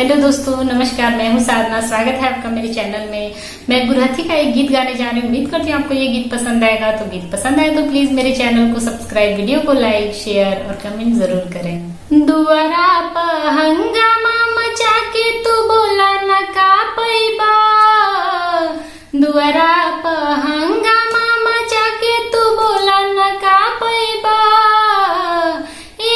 Hello दोस्तों, नमस्कार। मैं हूँ साधना। स्वागत है आपका मेरे चैनल में। मैं गुरहथी का एक गीत गाने जा रही हूँ। उम्मीद करती हूँ आपको ये गीत पसंद आएगा। तो गीत पसंद आए तो प्लीज मेरे चैनल को सब्सक्राइब, वीडियो को लाइक, शेयर और कमेंट जरूर करें। दुआरा पर हंगामा मचा के तू बोला न का पैबा, दुआरा पर हंगामा मचा के तू बोला न का पैबा। ए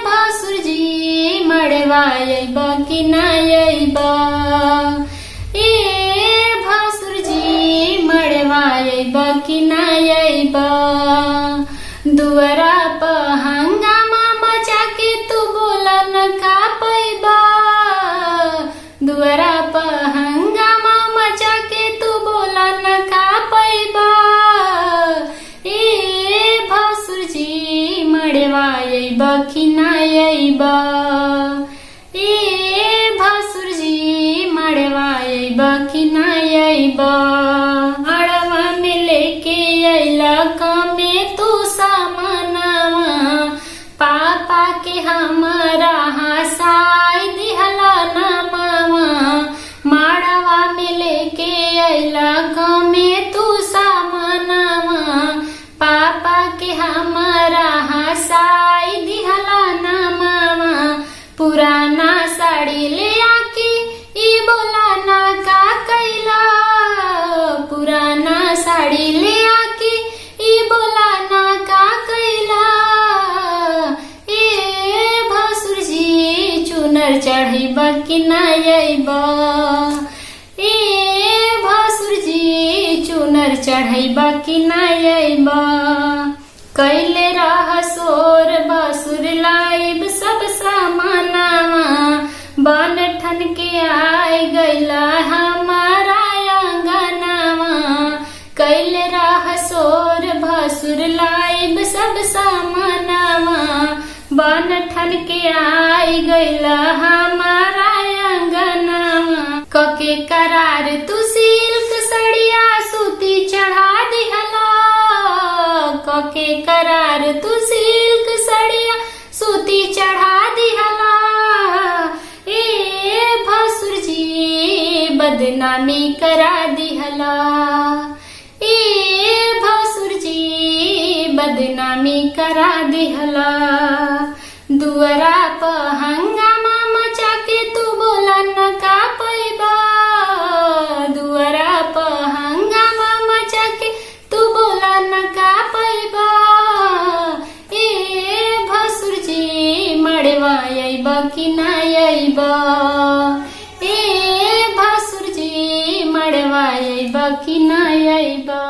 भसुर जी मड़वा अइबा कि ना अइबा, ए भसुर जी मड़वा अइबा कि ना अइबा। दुआरा पर हंगामा मचा के तू बोला न का पैबा, दुआरा पर हंगामा मचा के तू बोला न का पैबा। ए भसुर जी मड़वा अइबा कि ना अइबा, ए भसुर जी मड़वा अइबा कि ना अइबा। अड़वा में लेके अइला कमे तू सामनवा, पापा के हमारा हसाई दिहला ना मामा। माड़वा में लेके अइला कमे तू सामनवा, पापा के हमारा हसाई दिहला ना मामा। पुराना साड़ी ले आके ई बोला ना का कैला, पुराना साड़ी ले आके ई बोला ना का कैला। ए भसुर जी चुनर चढ़ैबा कि ना अइबा, ए भसुर जी चुनर चढ़ैबा कि ना अइबा। कैले रह सोर बसुर लाइब सब सामानवा, बन ठन के आए गैला हमारा आंगनवा। कैले रह सोर भसुर लाइब सब सामानवा, बन ठन के आए गैला हमारा आंगनवा। कके करार तू सिल्क सड़िया सूती चढ़ा दिहला, कके करार तू सिल्क सड़िया सूती चढ़ा दिहला। ए भसुर जी बदनामी करा दिहला, ए भसुर जी बदनामी करा दिहला। दुआरा पर हंगामा मचा के तू बोला न का पैबा, दुआरा पर हंगामा मचा के तू बोला न का पैबा। ए भसुर जी मड़वा अइबा कि ना अइबा, ए भसुर जी मड़वा अइबा कि ना अइबा।